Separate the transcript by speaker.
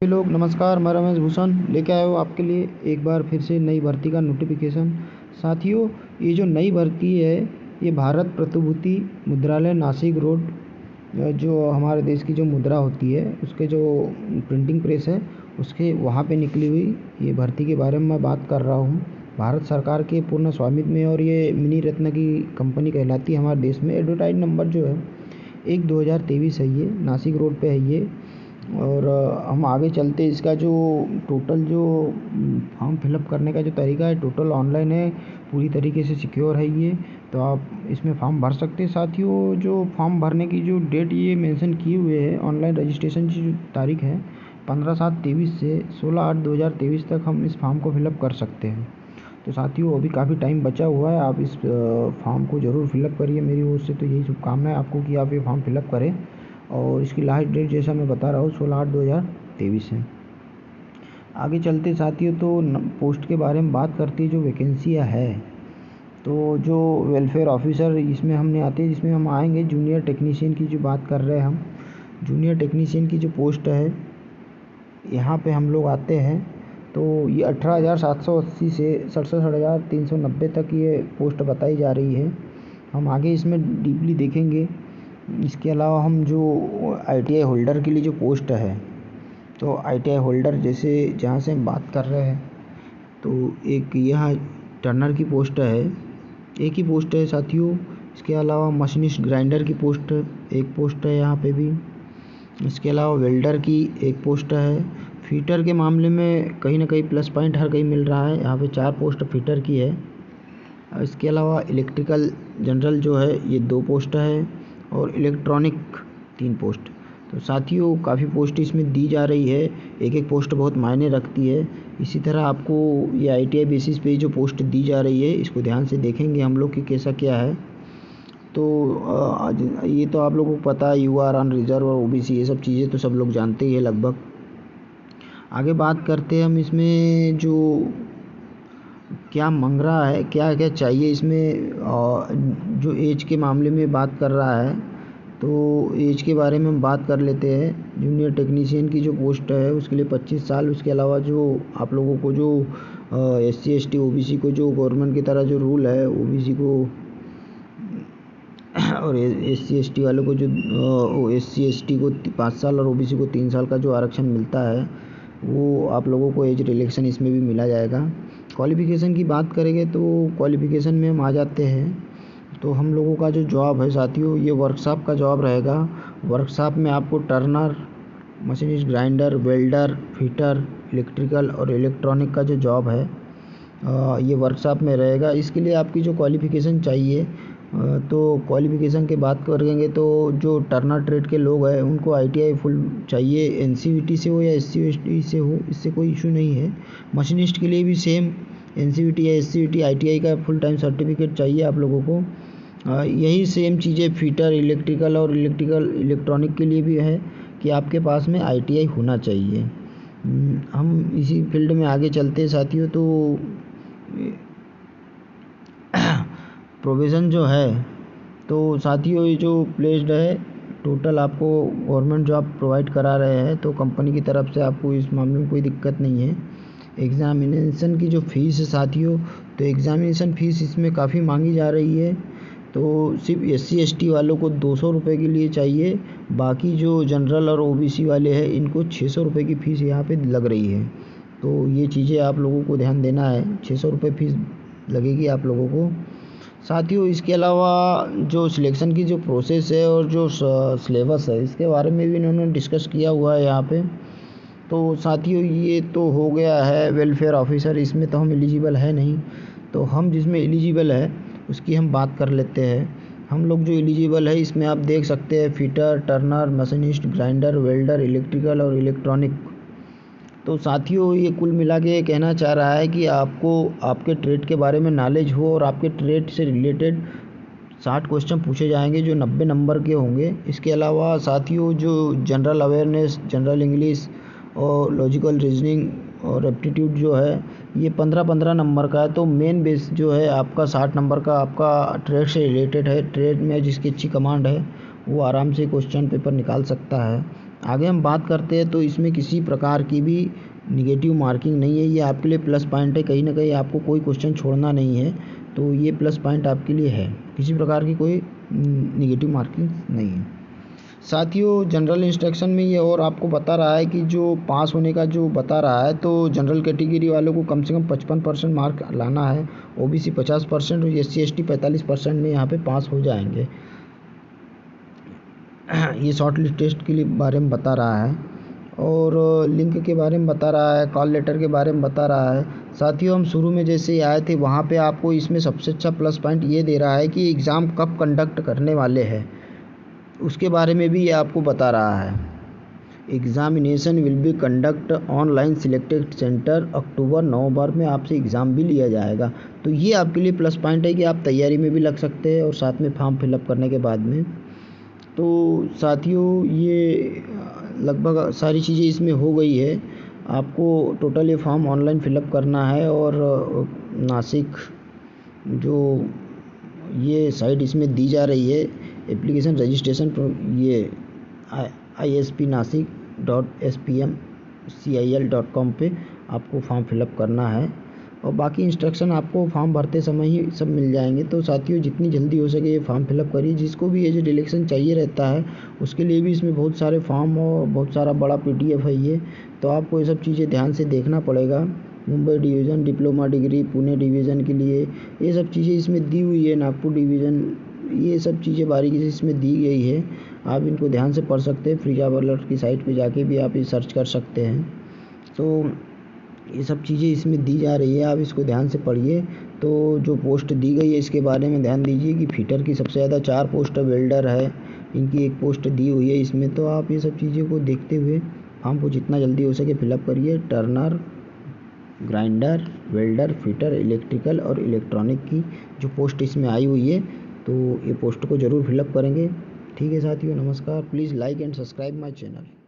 Speaker 1: सभी लोग नमस्कार, मैं रमेश भूषण लेके आया हूँ आपके लिए एक बार फिर से नई भर्ती का नोटिफिकेशन। साथियों, ये जो नई भर्ती है ये भारत प्रतिभूति मुद्रालय नासिक रोड, जो हमारे देश की जो मुद्रा होती है उसके जो प्रिंटिंग प्रेस है उसके वहाँ पे निकली हुई ये भर्ती के बारे में मैं बात कर रहा हूँ। भारत सरकार के पूर्ण स्वामित्व में और ये मिनी रत्न की कंपनी कहलाती है हमारे देश में। एडवर्टाइज नंबर जो है 1/2023 है, ये नासिक रोड पे है ये। और हम आगे चलते इसका जो टोटल जो फॉर्म फिलअप करने का जो तरीका है टोटल ऑनलाइन है, पूरी तरीके से सिक्योर है ये, तो आप इसमें फॉर्म भर सकते हैं। साथियों, जो फॉर्म भरने की जो डेट ये मेंशन किए हुए हैं, ऑनलाइन रजिस्ट्रेशन की जो तारीख है 15/7/23 से 16/8/2023 तक हम इस फॉर्म को फिलअप कर सकते हैं। तो साथियों, अभी काफ़ी टाइम बचा हुआ है, आप इस फॉर्म को ज़रूर फिलअप करिए। मेरी ओर से तो यही शुभकामनाएं आपको कि आप ये फॉर्म फिलअप करें। और इसकी लास्ट डेट जैसा मैं बता रहा हूँ 16/8/2023 है। आगे चलते साथियों, तो पोस्ट के बारे में बात करते हैं। जो वैकेंसियाँ है तो जो वेलफेयर ऑफिसर इसमें हमने आते हैं, जिसमें हम आएंगे जूनियर टेक्नीशियन की जो बात कर रहे हैं हम। जूनियर टेक्नीशियन की जो पोस्ट है यहाँ पे हम लोग आते हैं, तो ये 18,780 से 67,390 तक ये पोस्ट बताई जा रही है। हम आगे इसमें डीपली देखेंगे। इसके अलावा हम जो ITI होल्डर के लिए जो पोस्ट है, तो ITI होल्डर जैसे जहाँ से हम बात कर रहे हैं, तो एक यहाँ टर्नर की पोस्ट है, एक ही पोस्ट है साथियों। इसके अलावा मशीनिस्ट ग्राइंडर की पोस्ट एक पोस्ट है यहाँ पे भी। इसके अलावा वेल्डर की एक पोस्ट है। फीटर के मामले में कहीं ना कहीं प्लस पॉइंट हर कहीं मिल रहा है, यहाँ पे 4 पोस्ट फीटर की है। इसके अलावा इलेक्ट्रिकल जनरल जो है ये 2 पोस्ट है और इलेक्ट्रॉनिक 3 पोस्ट। तो साथियों, काफ़ी पोस्ट इसमें दी जा रही है, एक एक पोस्ट बहुत मायने रखती है। इसी तरह आपको ये ITI बेसिस पे जो पोस्ट दी जा रही है इसको ध्यान से देखेंगे हम लोग कि कैसा क्या है। तो ये तो आप लोगों को पता है, UR ऑन रिजर्व और OBC ये सब चीज़ें तो सब लोग जानते ही है लगभग। आगे बात करते हैं हम इसमें जो क्या मांग रहा है, क्या क्या चाहिए इसमें। जो एज के मामले में बात कर रहा है, तो एज के बारे में हम बात कर लेते हैं। जूनियर टेक्नीशियन की जो पोस्ट है उसके लिए 25 साल। उसके अलावा जो आप लोगों को जो SC ST OBC को जो गवर्नमेंट की तरह जो रूल है, OBC को और SC ST वालों को जो SC ST को 5 साल और OBC को 3 साल का जो आरक्षण मिलता है, वो आप लोगों को एज रिलैक्सेशन इसमें भी मिला जाएगा। क्वालिफ़िकेशन की बात करेंगे तो क्वालिफ़िकेशन में हम आ जाते हैं। तो हम लोगों का जो जॉब है साथियों, ये वर्कशॉप का जॉब रहेगा। वर्कशॉप में आपको Turner, machinist grinder, welder, fitter, electrical और इलेक्ट्रॉनिक का जो जॉब है ये वर्कशॉप में रहेगा। इसके लिए आपकी जो क्वालिफ़िकेशन चाहिए, तो क्वालिफ़िकेशन की बात करेंगे तो जो टर्नर ट्रेड के लोग हैं उनको ITI फुल चाहिए, NCVT से हो या SC ST से हो, इससे कोई इशू नहीं है। मशीनिस्ट के लिए भी सेम NCVT या SCVT ITI का फुल टाइम सर्टिफिकेट चाहिए आप लोगों को। यही सेम चीज़ें फिटर, इलेक्ट्रिकल और इलेक्ट्रॉनिक के लिए भी है कि आपके पास में ITI होना चाहिए। हम इसी फील्ड में आगे चलते हैं साथियों। तो प्रोविज़न जो है, तो साथियों ये जो प्लेस्ड है टोटल आपको गवर्नमेंट जॉब प्रोवाइड करा रहे हैं, तो कंपनी की तरफ से आपको इस मामले में कोई दिक्कत नहीं है। एग्ज़ामिनेशन की जो फ़ीस है साथियों, तो एग्ज़ामिनेशन फ़ीस इसमें काफ़ी मांगी जा रही है। तो सिर्फ SC ST वालों को 200 रुपये के लिए चाहिए, बाकी जो जनरल और OBC वाले हैं इनको 600 रुपये की फ़ीस यहाँ पे लग रही है। तो ये चीज़ें आप लोगों को ध्यान देना है, 600 रुपये फ़ीस लगेगी आप लोगों को। साथियों, इसके अलावा जो सिलेक्शन की जो प्रोसेस है और जो सिलेबस है इसके बारे में भी इन्होंने डिस्कस किया हुआ है यहाँ पे। तो साथियों, ये तो हो गया है वेलफेयर ऑफिसर, इसमें तो हम एलिजिबल है नहीं। तो हम जिसमें एलिजिबल है उसकी हम बात कर लेते हैं। हम लोग जो एलिजिबल है इसमें आप देख सकते हैं fitter, Turner, machinist, grinder, welder, electrical और इलेक्ट्रॉनिक। तो साथियों, ये कुल मिला के कहना चाह रहा है कि आपको आपके ट्रेड के बारे में नॉलेज हो और आपके ट्रेड से रिलेटेड 60 क्वेश्चन पूछे जाएंगे जो 90 नंबर के होंगे। इसके अलावा साथियों, जो जनरल अवेयरनेस, जनरल इंग्लिश और लॉजिकल रीजनिंग और एप्टीट्यूड जो है ये 15-15 नंबर का है। तो मेन बेस जो है आपका 60 नंबर का आपका ट्रेड से रिलेटेड है। ट्रेड में जिसकी अच्छी कमांड है वो आराम से क्वेश्चन पेपर निकाल सकता है। आगे हम बात करते हैं तो इसमें किसी प्रकार की भी निगेटिव मार्किंग नहीं है, ये आपके लिए प्लस पॉइंट है। कहीं ना कहीं आपको कोई क्वेश्चन छोड़ना नहीं है, तो ये प्लस पॉइंट आपके लिए है। किसी प्रकार की कोई निगेटिव मार्किंग नहीं है। साथियों जनरल इंस्ट्रक्शन में ये और आपको बता रहा है कि जो पास होने का जो बता रहा है, तो जनरल कैटेगरी वालों को कम से कम 55% मार्क लाना है, ओबीसी 50% और SC ST 45% में यहाँ पे पास हो जाएंगे। ये शॉर्ट लिस्ट टेस्ट के लिए बारे में बता रहा है और लिंक के बारे में बता रहा है, कॉल लेटर के बारे में बता रहा है। साथियों हम शुरू में जैसे ही आए थे वहाँ पे आपको इसमें सबसे अच्छा प्लस पॉइंट ये दे रहा है कि एग्ज़ाम कब कंडक्ट करने वाले हैं, उसके बारे में भी ये आपको बता रहा है। Examination will be conduct online selected centre, अक्टूबर-नवंबर में आपसे एग्ज़ाम भी लिया जाएगा। तो ये आपके लिए प्लस पॉइंट है कि आप तैयारी में भी लग सकते हैं और साथ में फॉर्म फिलअप करने के बाद में। तो साथियों ये लगभग सारी चीज़ें इसमें हो गई है। आपको टोटल ये फॉर्म ऑनलाइन फिलअप करना है और नासिक जो ये साइट इसमें दी जा रही है एप्लीकेशन रजिस्ट्रेशन, ये isp-nasik.spmcil.com पे आपको फॉर्म फिलअप करना है और बाकी इंस्ट्रक्शन आपको फॉर्म भरते समय ही सब मिल जाएंगे। तो साथियों जितनी जल्दी हो सके ये फॉर्म फिलअप करिए। जिसको भी एज डिलेक्शन चाहिए रहता है उसके लिए भी इसमें बहुत सारे फॉर्म और बहुत सारा बड़ा PDF है ये, तो आपको ये सब चीज़ें ध्यान से देखना पड़ेगा। Mumbai division, diploma degree, Pune division के लिए ये सब चीज़ें इसमें दी हुई है, नागपुर डिवीज़न, ये सब चीज़ें बारीकी से इसमें दी गई है। आप इनको ध्यान से पढ़ सकते हैं। फ्री जॉब अलर्ट की साइट पे जाके भी आप ये सर्च कर सकते हैं। तो ये सब चीज़ें इसमें दी जा रही है, आप इसको ध्यान से पढ़िए। तो जो पोस्ट दी गई है इसके बारे में ध्यान दीजिए कि फिटर की सबसे ज़्यादा 4 पोस्ट, वेल्डर है इनकी 1 पोस्ट दी हुई है इसमें। तो आप ये सब चीज़ों को देखते हुए फॉर्म को जितना जल्दी हो सके फिलअप करिए। Turner, grinder, welder, fitter, electrical और इलेक्ट्रॉनिक की जो पोस्ट इसमें आई हुई है, तो ये पोस्ट को ज़रूर फिलअप करेंगे। ठीक है साथियों, नमस्कार। Please like and subscribe my channel.